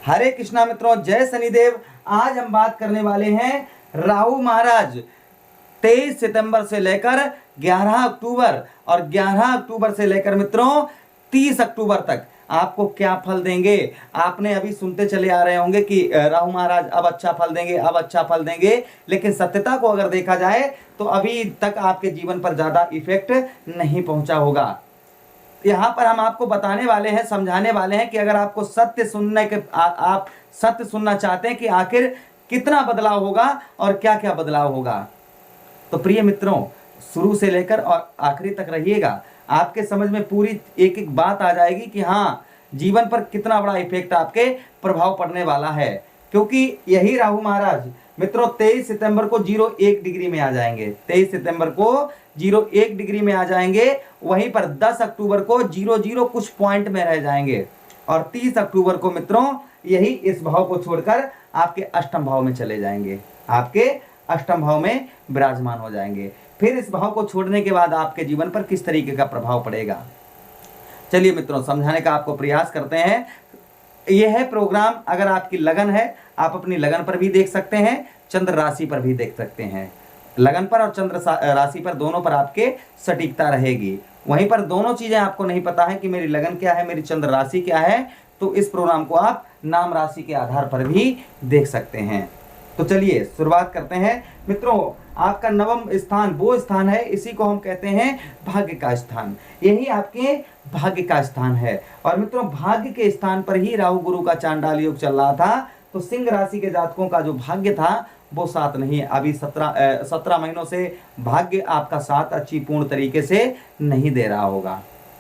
हरे कृष्णा मित्रों, जय शनिदेव। आज हम बात करने वाले हैं राहु महाराज 23 सितंबर से लेकर 11 अक्टूबर और 11 अक्टूबर से लेकर मित्रों 30 अक्टूबर तक आपको क्या फल देंगे। आपने अभी सुनते चले आ रहे होंगे कि राहु महाराज अब अच्छा फल देंगे, अब अच्छा फल देंगे, लेकिन सत्यता को अगर देखा जाए तो अभी तक आपके जीवन पर ज्यादा इफेक्ट नहीं पहुंचा होगा। यहाँ पर हम आपको बताने वाले हैं, समझाने वाले हैं कि अगर आपको सत्य सुनने के आप सत्य सुनना चाहते हैं कि आखिर कितना बदलाव होगा और क्या क्या बदलाव होगा, तो प्रिय मित्रों शुरू से लेकर और आखिरी तक रहिएगा। आपके समझ में पूरी एक एक बात आ जाएगी कि हाँ, जीवन पर कितना बड़ा इफेक्ट आपके प्रभाव पड़ने वाला है। क्योंकि यही राहु महाराज मित्रों 23 सितंबर को 01 डिग्री में आ जाएंगे। 23 सितंबर को 01 डिग्री में आ जाएंगे। वहीं पर 10 अक्टूबर को 00 कुछ पॉइंट में रह जाएंगे और 30 अक्टूबर को मित्रों यही इस भाव को छोड़कर आपके अष्टम भाव में चले जाएंगे, आपके अष्टम भाव में विराजमान हो जाएंगे। फिर इस भाव को छोड़ने के बाद आपके जीवन पर किस तरीके का प्रभाव पड़ेगा, चलिए मित्रों समझाने का आपको प्रयास करते हैं। यह है प्रोग्राम, अगर आपकी लगन है आप अपनी लगन पर भी देख सकते हैं, चंद्र राशि पर भी देख सकते हैं। लगन पर और चंद्र राशि पर दोनों पर आपके सटीकता रहेगी। वहीं पर दोनों चीजें आपको नहीं पता है कि मेरी लगन क्या है, मेरी चंद्र राशि क्या है, तो इस प्रोग्राम को आप नाम राशि के आधार पर भी देख सकते हैं। तो चलिए शुरुआत करते हैं मित्रों। आपका नवम स्थान वो स्थान है, इसी को हम कहते हैं भाग्य का स्थान। यही आपके भाग्य का स्थान है और मित्रों भाग्य के स्थान पर ही राहु गुरु का चांडाल योग चल रहा था। तो सिंह राशि के जातकों का जो भाग्य था वो साथ नहीं, अभी 17 महीनों से भाग्य आपका साथ अच्छी पूर्ण तरीके से नहीं दे रहा होगा।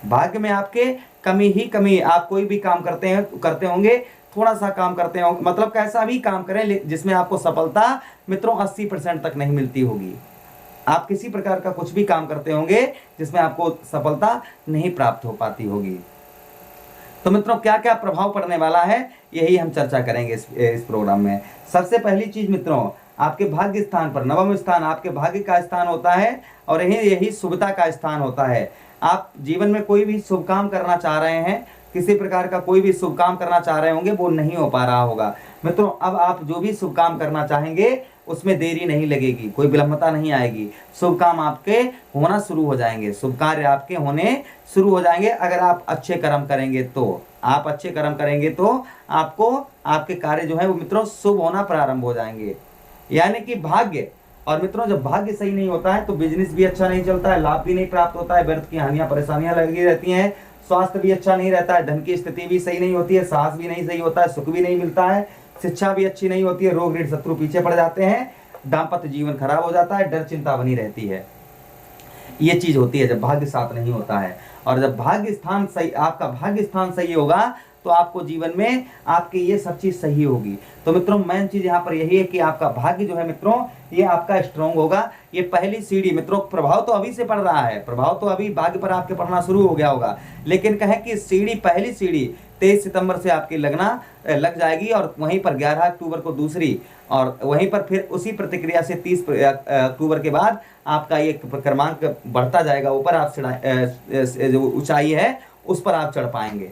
भाग्य में आपके कमी ही कमी। आप कोई भी काम करते होंगे, थोड़ा सा काम करते होंगे, मतलब कैसा भी काम करें जिसमें आपको सफलता मित्रों 80% तक नहीं मिलती होगी। आप किसी प्रकार का कुछ भी काम करते होंगे जिसमें आपको सफलता नहीं प्राप्त हो पाती होगी। तो मित्रों क्या क्या प्रभाव पड़ने वाला है यही हम चर्चा करेंगे इस प्रोग्राम में। सबसे पहली चीज मित्रों, आपके भाग्य स्थान पर नवम स्थान आपके भाग्य का स्थान होता है और यही शुभता का स्थान होता है। आप जीवन में कोई भी शुभ काम करना चाह रहे हैं, किसी प्रकार का कोई भी शुभ काम करना चाह रहे होंगे, वो नहीं हो पा रहा होगा मित्रों। अब आप जो भी शुभ काम करना चाहेंगे उसमें देरी नहीं लगेगी, कोई विलंबता नहीं आएगी। शुभ काम आपके होना शुरू हो जाएंगे, शुभ कार्य आपके होने शुरू हो जाएंगे। अगर आप अच्छे कर्म करेंगे तो आप अच्छे कर्म करेंगे तो आपको आपके कार्य जो है वो मित्रों शुभ होना प्रारंभ हो जाएंगे। यानी कि भाग्य, और मित्रों जब भाग्य सही नहीं होता है तो बिजनेस भी अच्छा नहीं चलता है, लाभ भी नहीं प्राप्त होता है, व्यर्थ की हानियां परेशानियां लगी रहती हैं, स्वास्थ्य भी अच्छा नहीं रहता है, धन की स्थिति भी सही नहीं होती है, साहस भी नहीं सही होता है, सुख भी नहीं मिलता है, शिक्षा भी अच्छी नहीं होती है, रोग ऋण शत्रु पीछे पड़ जाते हैं, दाम्पत्य जीवन खराब हो जाता है, डर चिंता बनी रहती है। ये चीज होती है जब भाग्य साथ नहीं होता है। और जब भाग्य स्थान सही, आपका भाग्य स्थान सही होगा तो आपको जीवन में आपके ये सब चीज सही होगी। तो मित्रों मेन चीज यहाँ पर यही है कि आपका भाग्य जो है मित्रों ये आपका स्ट्रांग होगा। ये पहली सीढ़ी मित्रों, प्रभाव तो अभी से पड़ रहा है, प्रभाव तो अभी भाग्य पर आपके पड़ना शुरू हो गया होगा, लेकिन कहें कि सीढ़ी, पहली सीढ़ी 23 सितंबर से आपकी लग जाएगी और वहीं पर 11 अक्टूबर को दूसरी, और वहीं पर फिर उसी प्रतिक्रिया से 30 अक्टूबर के बाद आपका ये क्रमांक बढ़ता जाएगा। ऊपर आप जो ऊंचाई है उस पर आप चढ़ पाएंगे,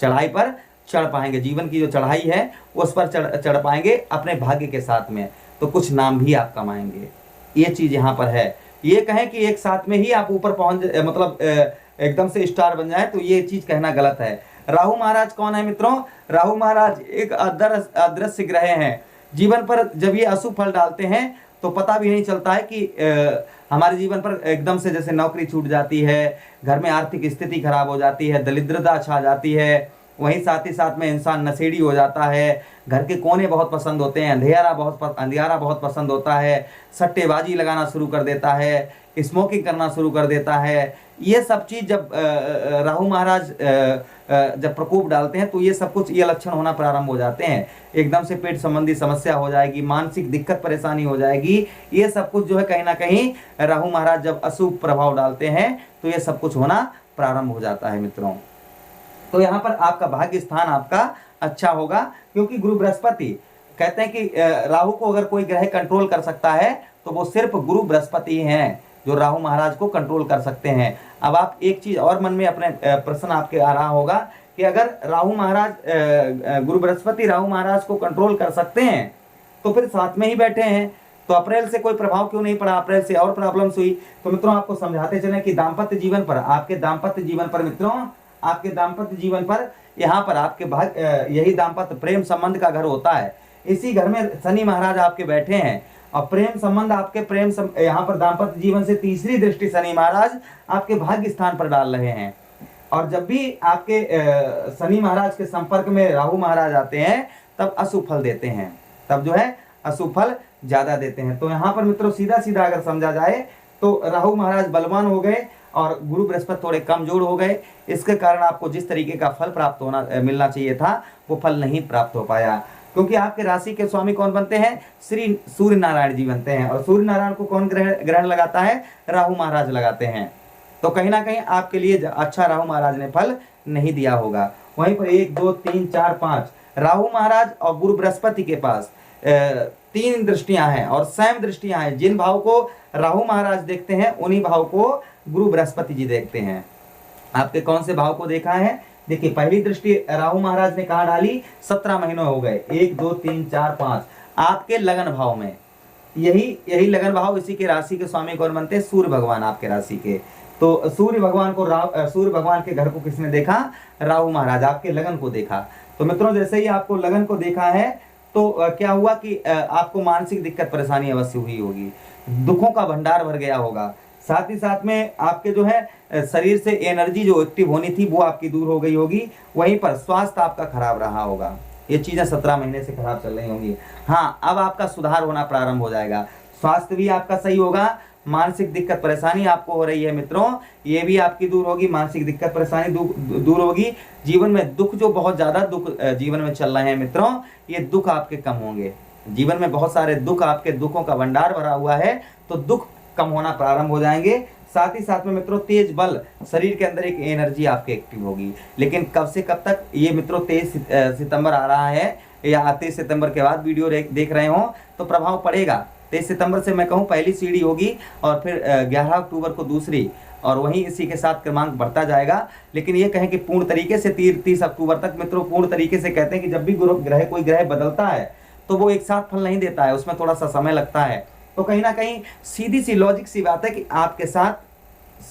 चढ़ाई पर चढ़ पाएंगे, जीवन की जो चढ़ाई है उस पर चढ़ पाएंगे अपने भाग्य के साथ में। तो कुछ नाम भी आप कमाएंगे, ये चीज यहाँ पर है। ये कहें कि एक साथ में ही आप ऊपर पहुंच मतलब एकदम से स्टार बन जाए, तो ये चीज कहना गलत है। राहु महाराज कौन है मित्रों? राहु महाराज एक अदृश्य ग्रह हैं। जीवन पर जब ये अशुभ फल डालते हैं तो पता भी नहीं चलता है कि हमारे जीवन पर एकदम से जैसे नौकरी छूट जाती है, घर में आर्थिक स्थिति खराब हो जाती है, दरिद्रता छा जाती है, वहीं साथ ही साथ में इंसान नशेड़ी हो जाता है, घर के कोने बहुत पसंद होते हैं, अंधियारा बहुत पसंद होता है, सट्टेबाजी लगाना शुरू कर देता है, स्मोकिंग करना शुरू कर देता है। ये सब चीज जब राहु महाराज जब प्रकोप डालते हैं तो ये सब कुछ, ये लक्षण होना प्रारंभ हो जाते हैं। एकदम से पेट संबंधी समस्या हो जाएगी, मानसिक दिक्कत परेशानी हो जाएगी। ये सब कुछ जो है कहीं ना कहीं राहु महाराज जब अशुभ प्रभाव डालते हैं तो ये सब कुछ होना प्रारंभ हो जाता है मित्रों। तो यहाँ पर आपका भाग्य स्थान आपका अच्छा होगा, क्योंकि गुरु बृहस्पति कहते हैं कि राहु को अगर कोई ग्रह कंट्रोल कर सकता है तो वो सिर्फ गुरु बृहस्पति हैं जो राहु महाराज को कंट्रोल कर सकते हैं। अब आप एक चीज और मन में अपने प्रश्न आपके आ रहा होगा कि अगर राहु महाराज गुरु बृहस्पति राहु महाराज को कंट्रोल कर सकते हैं तो फिर साथ में ही बैठे हैं, तो अप्रैल से कोई प्रभाव क्यों नहीं पड़ा, अप्रैल से और प्रॉब्लम्स हुई। तो मित्रों आपको समझाते चले कि दाम्पत्य जीवन पर, आपके दाम्पत्य जीवन पर मित्रों, आपके दाम्पत्य जीवन पर, यहाँ पर आपके यही दाम्पत्य प्रेम संबंध का घर होता है, इसी घर में शनि महाराज आपके बैठे हैं और प्रेम संबंध आपके यहाँ पर दाम्पत्य जीवन से तीसरी दृष्टि शनि महाराज आपके भाग्य स्थान पर डाल रहे हैं। और जब भी आपके शनि महाराज के संपर्क में राहु महाराज आते हैं तब अशुभ फल देते हैं, तब जो है अशुभ फल ज्यादा देते हैं। तो यहाँ पर मित्रों सीधा सीधा अगर समझा जाए तो राहु महाराज बलवान हो गए और गुरु बृहस्पति थोड़े कमजोर हो गए, इसके कारण आपको जिस तरीके का फल प्राप्त मिलना चाहिए था वो फल नहीं प्राप्त हो पाया। क्योंकि आपके राशि के स्वामी कौन बनते हैं, श्री सूर्य नारायण जी बनते हैं, और सूर्य नारायण को कौन ग्रहण लगाता है, राहु महाराज लगाते हैं। तो कहीं ना कहीं आपके लिए अच्छा राहु महाराज ने फल नहीं दिया होगा। वहीं पर 1 2 3 4 5 राहु महाराज और गुरु बृहस्पति के पास 3 दृष्टियां हैं और स्वयं दृष्टियां हैं। जिन भाव को राहु महाराज देखते हैं उन्हीं भाव को गुरु बृहस्पति जी देखते हैं। आपके कौन से भाव को देखा है, देखिए पहली दृष्टि राहु महाराज ने कहा डाली, 17 महीनों हो गए, 1 2 3 4 5 आपके लगन भाव में, यही लगन भाव, इसी के राशि के स्वामी कौन बनते हैं, सूर्य भगवान आपके राशि के। तो सूर्य भगवान के घर को किसने देखा, राहु महाराज आपके लगन को देखा। तो मित्रों जैसे ही आपको लगन को देखा है तो क्या हुआ कि आपको मानसिक दिक्कत परेशानी अवश्य हुई होगी, दुखों का भंडार भर गया होगा, साथ ही साथ में आपके जो है शरीर से एनर्जी जो एक्टिव होनी थी वो आपकी दूर हो गई होगी। वहीं पर स्वास्थ्य आपका खराब रहा होगा, ये चीजें 17 महीने से खराब चल रही होंगी। हाँ, अब आपका सुधार होना प्रारंभ हो जाएगा, स्वास्थ्य भी आपका सही होगा, मानसिक दिक्कत परेशानी आपको हो रही है मित्रों ये भी आपकी दूर होगी, मानसिक दिक्कत परेशानी दूर होगी। जीवन में दुख, जो बहुत ज्यादा दुख जीवन में चल रहे हैं मित्रों, ये दुख आपके कम होंगे। जीवन में बहुत सारे दुख, आपके दुखों का भंडार भरा हुआ है, तो दुख कम होना प्रारंभ हो जाएंगे। साथ ही साथ में मित्रों तेज बल, शरीर के अंदर एक एनर्जी आपके एक्टिव होगी। लेकिन कब से कब तक, ये मित्रों 23 सितंबर आ रहा है या 23 सितंबर के बाद वीडियो देख रहे हो तो प्रभाव पड़ेगा। 23 सितंबर से मैं कहूँ पहली सीढ़ी होगी और फिर 11 अक्टूबर को दूसरी, और वहीं इसी के साथ क्रमांक बढ़ता जाएगा। लेकिन ये कहें कि पूर्ण तरीके से 30 अक्टूबर तक मित्रों, पूर्ण तरीके से कहते हैं कि जब भी कोई ग्रह बदलता है तो वो एक साथ फल नहीं देता है, उसमें थोड़ा सा समय लगता है। तो कहीं ना कहीं सीधी सी लॉजिक सी बात है कि आपके साथ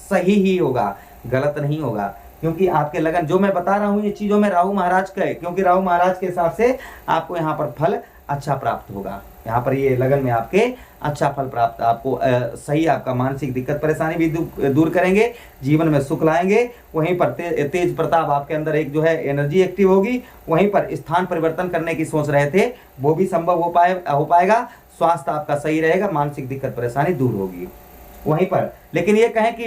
सही ही होगा, गलत नहीं होगा, क्योंकि आपके लगन, जो मैं बता रहा हूँ ये चीजों में राहु महाराज का है, क्योंकि राहु महाराज के हिसाब से आपको यहाँ पर फल अच्छा प्राप्त होगा। यहाँ पर ये लगन में आपके अच्छा फल प्राप्त, आपको सही, आपका मानसिक दिक्कत परेशानी भी दूर करेंगे, जीवन में सुख लाएंगे। वहीं पर तेज प्रताप आपके अंदर एक जो है एनर्जी एक्टिव होगी। वहीं पर स्थान परिवर्तन करने की सोच रहे थे वो भी संभव हो पाएगा। स्वास्थ्य आपका सही रहेगा, मानसिक दिक्कत परेशानी दूर होगी। वहीं पर लेकिन ये कहें कि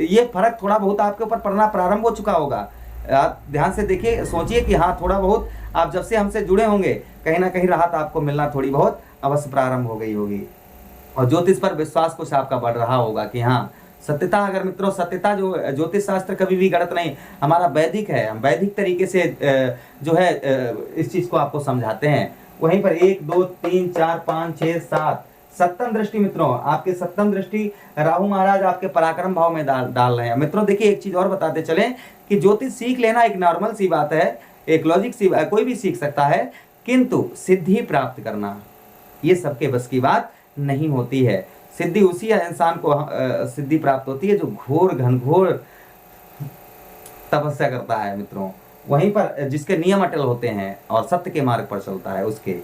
ये फर्क थोड़ा बहुत आपके ऊपर पड़ना प्रारंभ हो चुका होगा। आप ध्यान से देखिए, सोचिए कि हाँ थोड़ा बहुत आप जब से हमसे जुड़े होंगे कहीं ना कहीं राहत आपको मिलना थोड़ी बहुत अवश्य प्रारंभ हो गई होगी। और ज्योतिष पर विश्वास कुछ आपका बढ़ रहा होगा कि हाँ सत्यता, अगर मित्रों सत्यता, जो ज्योतिष शास्त्र कभी भी गलत नहीं, हमारा वैदिक है, हम वैदिक तरीके से जो है इस चीज को आपको समझाते हैं। वहीं पर 1 2 3 4 5 6 7 सप्तम दृष्टि मित्रों, आपके सप्तम दृष्टि राहु महाराज आपके पराक्रम भाव में डाल रहे हैं। मित्रों देखिए एक चीज और बताते चले कि ज्योतिष सीख लेना एक नॉर्मल सी बात है, एक लॉजिक सी, कोई भी सीख सकता है, किंतु सिद्धि प्राप्त करना ये सबके बस की बात नहीं होती है। सिद्धि उसी इंसान को सिद्धि प्राप्त होती है जो घनघोर तपस्या करता है मित्रों। वहीं पर जिसके नियम अटल होते हैं और सत्य के मार्ग पर चलता है, उसके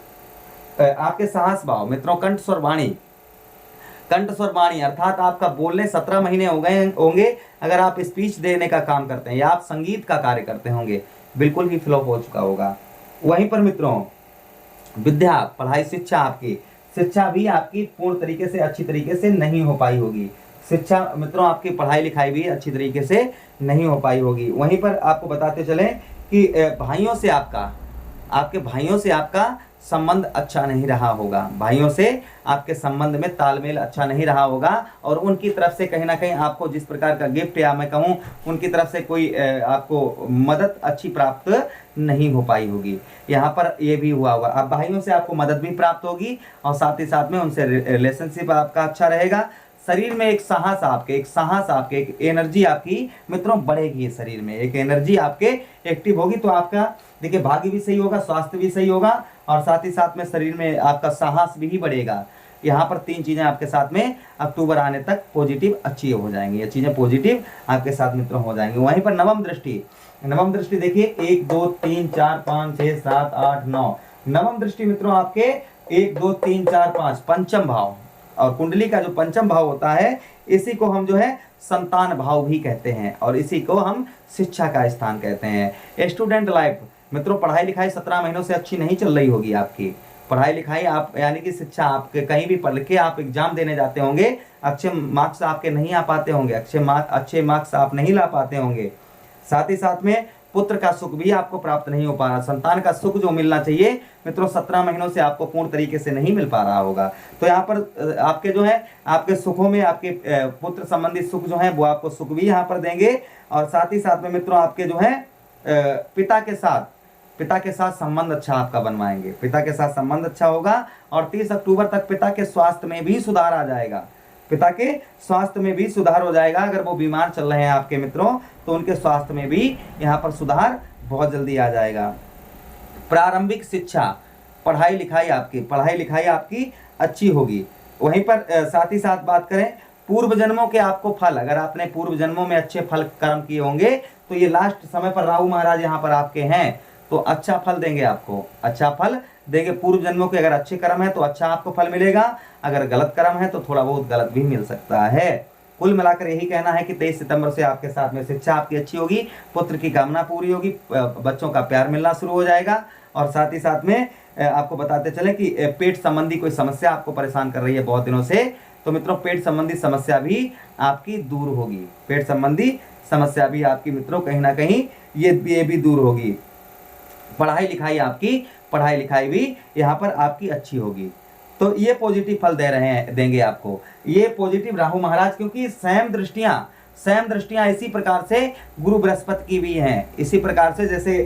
आपके साहस भाव मित्रों, कंठ स्वर वाणी अर्थात आपका बोलने 17 महीने हो गए होंगे। अगर आप स्पीच देने का काम करते हैं या आप संगीत का कार्य करते होंगे, बिल्कुल ही फ्लॉप हो चुका होगा। वहीं पर मित्रों विद्या, पढ़ाई, शिक्षा भी आपकी पूर्ण तरीके से, अच्छी तरीके से नहीं हो पाई होगी। शिक्षा मित्रों, आपकी पढ़ाई लिखाई भी अच्छी तरीके से नहीं हो पाई होगी। वहीं पर आपको बताते चले कि आपके भाइयों से आपका संबंध अच्छा नहीं रहा होगा, भाइयों से आपके संबंध में तालमेल अच्छा नहीं रहा होगा, और उनकी तरफ से कहीं ना कहीं आपको जिस प्रकार का गिफ्ट, या मैं कहूँ उनकी तरफ से कोई आपको मदद अच्छी प्राप्त नहीं हो पाई होगी। यहाँ पर ये भी हुआ होगा, अब भाइयों से आपको मदद भी प्राप्त होगी और साथ ही साथ में उनसे रिलेशनशिप आपका अच्छा रहेगा। शरीर में एक साहस आपके, एक एनर्जी आपकी मित्रों बढ़ेगी शरीर में, एक एनर्जी आपके एक्टिव होगी। तो आपका देखिए भाग्य भी सही होगा, स्वास्थ्य भी सही होगा और साथ ही साथ में शरीर में आपका साहस भी बढ़ेगा। यहाँ पर 3 चीजें आपके साथ में अक्टूबर आने तक पॉजिटिव अच्छी हो जाएंगी, ये चीजें पॉजिटिव आपके साथ मित्रों हो जाएंगी। वहीं पर नवम दृष्टि देखिए 1 2 3 4 5 6 7 8 9, नवम दृष्टि मित्रों आपके 1 2 3 4 5 पंचम भाव, और कुंडली का जो पंचम भाव होता है इसी को हम जो है संतान भाव भी कहते हैं और इसी को हम शिक्षा का स्थान कहते हैं। स्टूडेंट लाइफ मित्रों, पढ़ाई लिखाई 17 महीनों से अच्छी नहीं चल रही होगी आपकी पढ़ाई लिखाई, आप यानी कि शिक्षा, आपके कहीं भी पढ़ के आप एग्जाम देने जाते होंगे, अच्छे मार्क्स आपके नहीं आ पाते होंगे, अच्छे मार्क्स आप नहीं ला पाते होंगे। साथ ही साथ में पुत्र का सुख भी आपको प्राप्त नहीं हो पा रहा, संतान का सुख जो मिलना चाहिए मित्रों 17 महीनों से आपको पूर्ण तरीके से नहीं मिल पा रहा होगा। तो यहाँ पर आपके जो है आपके सुखों में आपके पुत्र संबंधी सुख जो है वो आपको सुख भी यहाँ पर देंगे और साथ ही साथ में मित्रों आपके जो है पिता के साथ संबंध अच्छा आपका बनवाएंगे, पिता के साथ संबंध अच्छा होगा और 30 अक्टूबर तक पिता के स्वास्थ्य में भी सुधार आ जाएगा, पिता के स्वास्थ्य में भी सुधार हो जाएगा। अगर वो बीमार चल रहे हैं आपके मित्रों तो उनके स्वास्थ्य में भी यहाँ पर सुधार बहुत जल्दी आ जाएगा। प्रारंभिक शिक्षा, पढ़ाई लिखाई आपकी अच्छी होगी। वहीं पर साथ ही साथ बात करें पूर्व जन्मों के आपको फल, अगर आपने पूर्व जन्मों में अच्छे फल कर्म किए होंगे तो ये लास्ट समय पर राहु महाराज यहाँ पर आपके हैं तो अच्छा फल देंगे, आपको अच्छा फल देंगे। पूर्व जन्मों के अगर अच्छे कर्म है तो अच्छा आपको फल मिलेगा, अगर गलत कर्म है तो थोड़ा बहुत गलत भी मिल सकता है। कुल मिलाकर यही कहना है कि 23 सितंबर से आपके साथ में शिक्षा आपकी अच्छी होगी, पुत्र की कामना पूरी होगी, बच्चों का प्यार मिलना शुरू हो जाएगा और साथ ही साथ में आपको बताते चले कि पेट संबंधी कोई समस्या आपको परेशान कर रही है बहुत दिनों से, तो मित्रों पेट संबंधी समस्या भी आपकी दूर होगी, पेट संबंधी समस्या भी आपकी मित्रों कहीं ना कहीं ये भी दूर होगी। पढ़ाई लिखाई भी यहाँ पर आपकी अच्छी होगी। तो ये पॉजिटिव फल देंगे आपको ये पॉजिटिव राहु महाराज, क्योंकि सैम दृष्टियां इसी प्रकार से गुरु बृहस्पति की भी हैं, इसी प्रकार से जैसे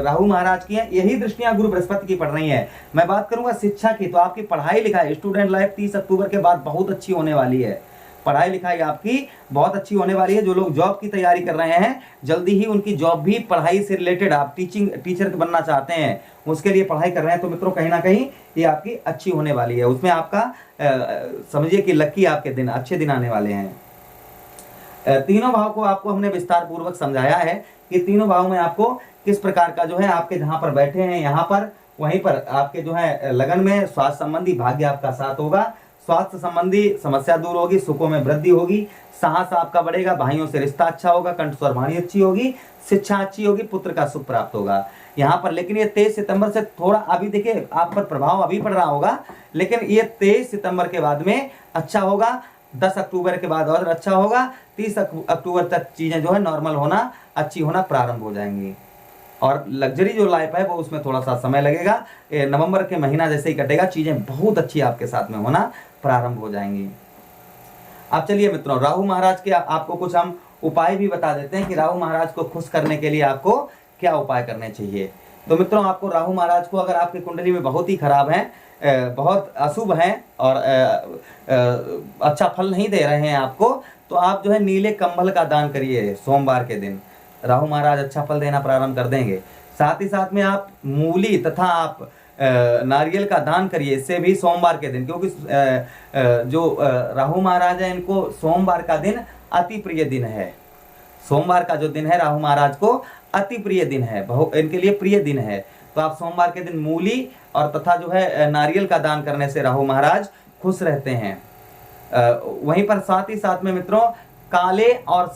राहु महाराज की हैं, यही दृष्टियां गुरु बृहस्पति की पड़ रही हैं। मैं बात करूंगा शिक्षा की, तो आपकी पढ़ाई लिखाई स्टूडेंट लाइफ 30 अक्टूबर के बाद बहुत अच्छी होने वाली है, पढ़ाई लिखाई आपकी बहुत अच्छी होने वाली है। जो लोग जॉब की तैयारी कर रहे हैं जल्दी ही उनकी जॉब भी पढ़ाई से रिलेटेड, आप टीचर बनना चाहते हैं उसके लिए पढ़ाई कर रहे हैं तो मित्रों कहीं ना कहीं ये आपकी अच्छी होने वाली है, उसमें आपका समझिए कि लकी आपके दिन अच्छे दिन आने वाले हैं। तीनों भाव को आपको हमने विस्तार पूर्वक समझाया है कि तीनों भाव में आपको किस प्रकार का जो है आपके जहां पर बैठे हैं यहाँ पर वहीं पर आपके जो है लगन में स्वास्थ्य संबंधी भाग्य आपका साथ होगा, स्वास्थ्य संबंधी समस्या दूर होगी, सुखों में वृद्धि होगी, साहस आपका बढ़ेगा, भाइयों से रिश्ता अच्छा होगा, कंठस्वर वाणी अच्छी होगी, शिक्षा अच्छी होगी, पुत्र का सुख प्राप्त होगा यहाँ पर। लेकिन ये 23 सितंबर से थोड़ा अभी देखिए आप पर प्रभाव अभी पड़ रहा होगा, लेकिन ये 23 सितंबर के बाद में अच्छा होगा, 10 अक्टूबर के बाद और अच्छा होगा, 30 अक्टूबर तक चीजें जो है नॉर्मल होना, अच्छी होना प्रारंभ हो जाएंगी और लग्जरी जो लाइफ है वो उसमें थोड़ा सा समय लगेगा। नवंबर के महीना जैसे ही कटेगा चीजें बहुत अच्छी आपके साथ में होना प्रारंभ हो जाएंगी। अब चलिए मित्रों राहु महाराज के आपको कुछ हम उपाय भी बता देते हैं कि राहु महाराज को खुश करने के लिए आपको क्या उपाय करने चाहिए। तो मित्रों आपको राहु महाराज को अगर आपकी कुंडली में बहुत ही खराब है, बहुत अशुभ हैं और अच्छा फल नहीं दे रहे हैं आपको, तो आप जो है नीले कंबल का दान करिए सोमवार के दिन, राहु महाराज अच्छा फल देना प्रारंभ कर देंगे। साथ ही साथ में आप मूली तथा आप नारियल का दान करिए, इससे भी सोमवार के दिन, क्योंकि जो राहु महाराज है इनको सोमवार का दिन अति प्रिय दिन है, सोमवार का जो दिन है राहु महाराज को अति प्रिय दिन है, इनके लिए प्रिय दिन है। तो आप सोमवार के दिन मूली और तथा जो है नारियल का दान करने से राहु महाराज खुश रहते हैं। वहीं पर साथ ही साथ में मित्रों काले और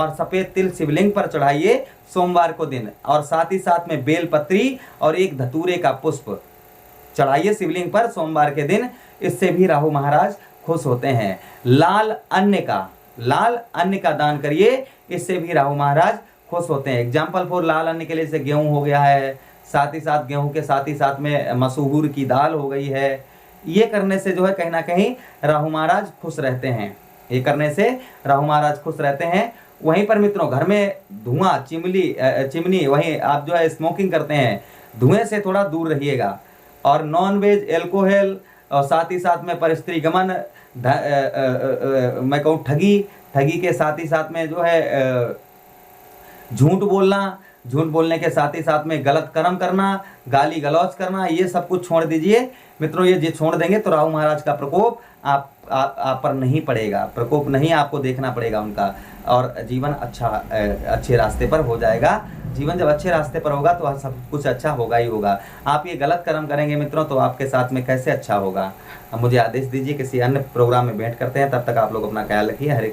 सफेद तिल शिवलिंग पर चढ़ाइए सोमवार को दिन, और साथ ही साथ में बेलपत्री और एक धतूरे का पुष्प चढ़ाइए शिवलिंग पर सोमवार के दिन, इससे भी राहु महाराज खुश होते हैं। लाल अन्न का दान करिए, इससे भी राहु महाराज खुश होते हैं। एग्जाम्पल फॉर लाल अन्न के लिए जैसे गेहूं हो गया है, साथ ही साथ गेहूं के साथ में मसूर की दाल हो गई है, ये करने से जो है कहीं ना कहीं राहु महाराज खुश रहते हैं, ये करने से राहु महाराज खुश रहते हैं। वहीं पर मित्रों घर में धुआं चिमनी वहीं आप जो है स्मोकिंग करते हैं, धुएं से थोड़ा दूर रहिएगा और नॉन वेज, एल्कोहल और साथ ही साथ में परस्त्री गमन, मैं कहूँ ठगी के साथ ही साथ में जो है झूठ बोलना, झूठ बोलने के साथ ही साथ में गलत कर्म करना, गाली गलौज करना, ये सब कुछ छोड़ दीजिए मित्रों। ये छोड़ देंगे तो राहु महाराज का प्रकोप आप पर नहीं पड़ेगा, प्रकोप नहीं आपको देखना पड़ेगा उनका, और जीवन अच्छे रास्ते पर हो जाएगा। जीवन जब अच्छे रास्ते पर होगा तो सब कुछ अच्छा होगा ही होगा। आप ये गलत कर्म करेंगे मित्रों तो आपके साथ में कैसे अच्छा होगा। अब मुझे आदेश दीजिए, किसी अन्य प्रोग्राम में भेंट करते हैं, तब तक आप लोग अपना ख्याल रखिए। हरे